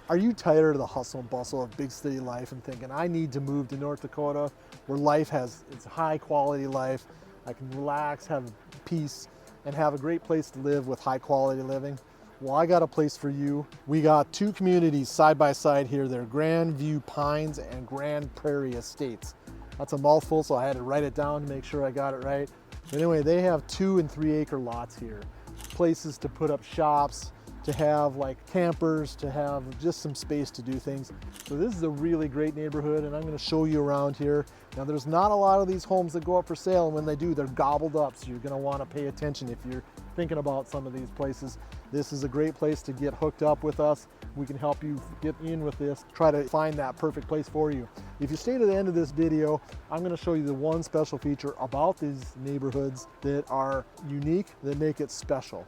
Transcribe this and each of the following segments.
Are you tired of the hustle and bustle of big city life and thinking, I need to move to North Dakota where it's high quality life, I can relax, have peace, and have a great place to live with high quality living? Well, I got a place for you. We got two communities side by side here. They're Grand View Pines and Grand Prairie Estates. That's a mouthful, so I had to write it down to make sure I got it right. But anyway, they have 2 and 3 acre lots here. Places to put up shops, to have like campers, to have just some space to do things. So this is a really great neighborhood, and I'm going to show you around here. Now there's not a lot of these homes that go up for sale, and when they do, they're gobbled up, so you're going to want to pay attention if you're thinking about some of these places. This is a great place to get hooked up with us. We can help you get in with this, try to find that perfect place for you. If you stay to the end of this video, I'm going to show you the one special feature about these neighborhoods that are unique, that make it special.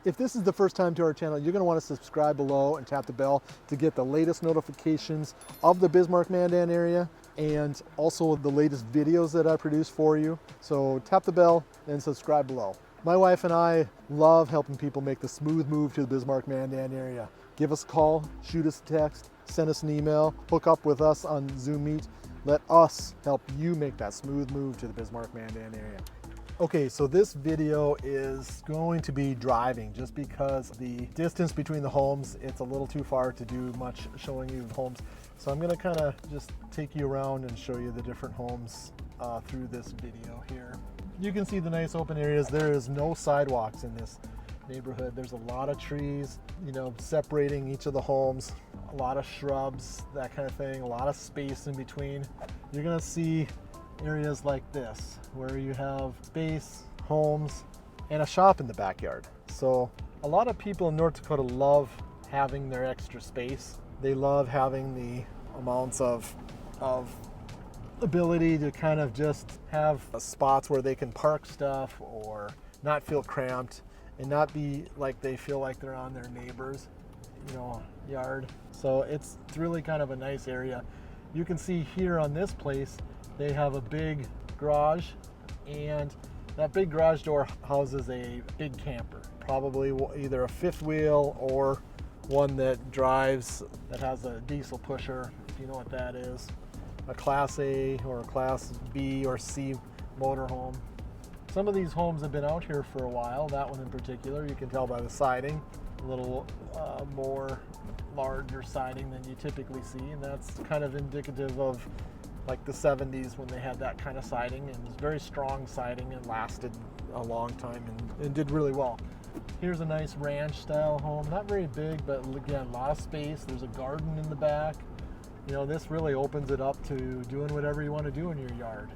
If this is the first time to our channel, you're going to want to subscribe below and tap the bell to get the latest notifications of the Bismarck-Mandan area and also the latest videos that I produce for you. So tap the bell and subscribe below. My wife and I love helping people make the smooth move to the Bismarck-Mandan area. Give us a call, shoot us a text, send us an email, hook up with us on Zoom Meet. Let us help you make that smooth move to the Bismarck-Mandan area. Okay, so this video is going to be driving just because the distance between the homes, it's a little too far to do much showing you the homes. So I'm gonna kind of just take you around and show you the different homes through this video here. You can see the nice open areas. There is no sidewalks in this neighborhood. There's a lot of trees, separating each of the homes, a lot of shrubs, that kind of thing, a lot of space in between. You're gonna see areas like this where you have space, homes, and a shop in the backyard. So a lot of people in North Dakota love having their extra space. They love having the amounts of ability to kind of just have spots where they can park stuff or not feel cramped and not be like they feel like they're on their neighbor's yard. So it's really kind of a nice area. You can see here on this place they have a big garage, and that big garage door houses a big camper, probably either a fifth wheel or one that drives, that has a diesel pusher, if you know what that is, a Class A or a Class B or C motorhome. Some of these homes have been out here for a while. That one in particular, you can tell by the siding, a little more larger siding than you typically see, and that's kind of indicative of like the 70s when they had that kind of siding, and it was very strong siding and lasted a long time and did really well. Here's a nice ranch style home, not very big, but again, a lot of space. There's a garden in the back. This really opens it up to doing whatever you want to do in your yard.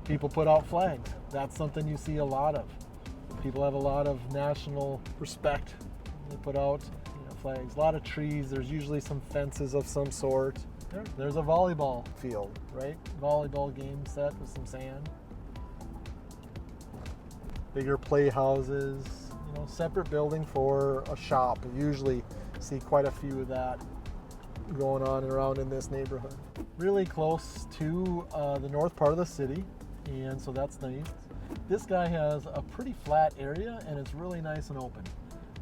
People put out flags. That's something you see a lot of. People have a lot of national respect. They put out flags, a lot of trees. There's usually some fences of some sort. There's a volleyball field, right? Volleyball game set with some sand. Bigger playhouses, separate building for a shop. You usually see quite a few of that going on and around in this neighborhood. Really close to the north part of the city, and so that's nice. This guy has a pretty flat area, and it's really nice and open.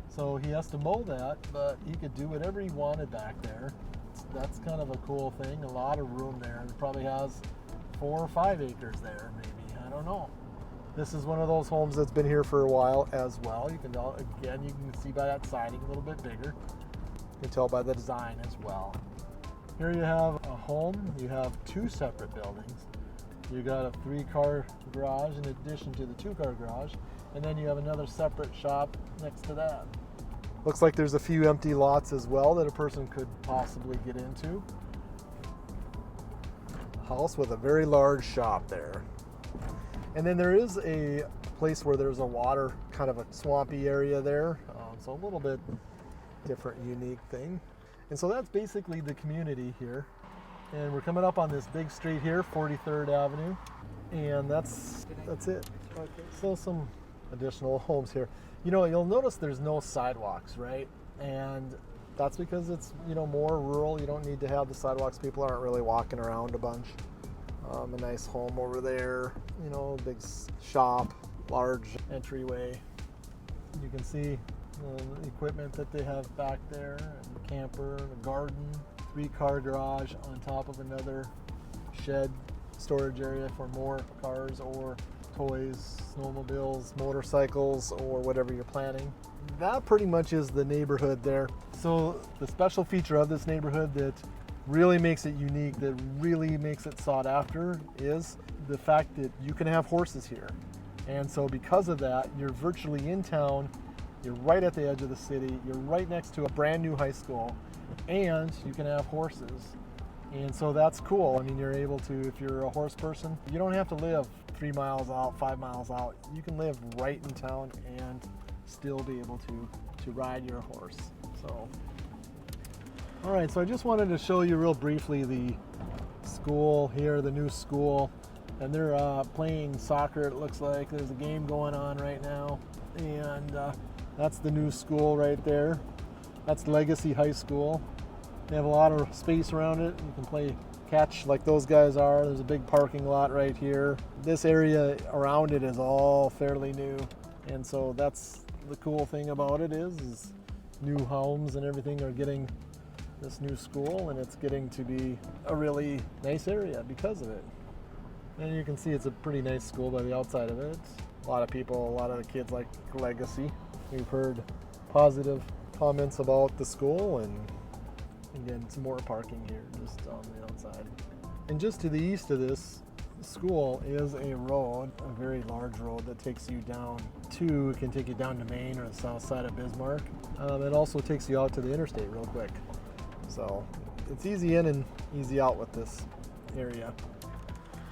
So he has to mow that, but he could do whatever he wanted back there. That's kind of a cool thing. A lot of room there. It probably has 4 or 5 acres there, maybe. I don't know. This is one of those homes that's been here for a while as well. You can see by that siding a little bit bigger. You can tell by the design as well. Here you have a home. You have 2 separate buildings. You got a 3-car garage in addition to the 2-car garage, and then you have another separate shop next to that. Looks like there's a few empty lots as well that a person could possibly get into. A house with a very large shop there. And then there is a place where there's a water, kind of a swampy area there. So a little bit different, unique thing. And so that's basically the community here. And we're coming up on this big street here, 43rd Avenue. And that's it. So some additional homes here. You'll notice there's no sidewalks, right? And that's because it's, more rural. You don't need to have the sidewalks. People aren't really walking around a bunch. A nice home over there, you know, big shop, large entryway. You can see the equipment that they have back there, and a camper, and a garden, 3-car garage on top of another shed storage area for more cars or toys, snowmobiles, motorcycles, or whatever you're planning. That pretty much is the neighborhood there. So the special feature of this neighborhood that really makes it unique, that really makes it sought after, is the fact that you can have horses here. And so because of that, you're virtually in town, you're right at the edge of the city, you're right next to a brand new high school, and you can have horses. And so that's cool. I mean, you're able to, if you're a horse person, you don't have to live 3 miles out, 5 miles out. You can live right in town and still be able to ride your horse. So, all right, so I just wanted to show you real briefly the school here, the new school. And they're playing soccer, it looks like. There's a game going on right now. And that's the new school right there. That's Legacy High School. They have a lot of space around it. You can play catch like those guys are. There's a big parking lot right here. This area around it is all fairly new. And so that's the cool thing about it is new homes and everything are getting this new school, and it's getting to be a really nice area because of it. And you can see it's a pretty nice school by the outside of it. A lot of people, a lot of the kids like Legacy. We've heard positive comments about the school, and again, some more parking here just on the outside. And just to the east of this school is a road, a very large road that takes you down to, it can take you down to Maine or the south side of Bismarck. It also takes you out to the interstate real quick. So it's easy in and easy out with this area.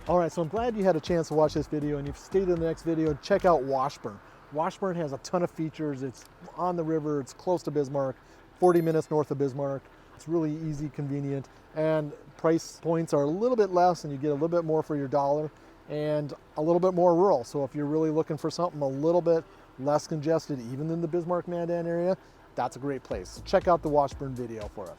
All right, so I'm glad you had a chance to watch this video, and you've stayed in the next video. Check out Washburn. Washburn has a ton of features. It's on the river, it's close to Bismarck, 40 minutes north of Bismarck. It's really easy, convenient, and price points are a little bit less, and you get a little bit more for your dollar, and a little bit more rural. So if you're really looking for something a little bit less congested, even in the Bismarck-Mandan area, that's a great place. Check out the Washburn video for us.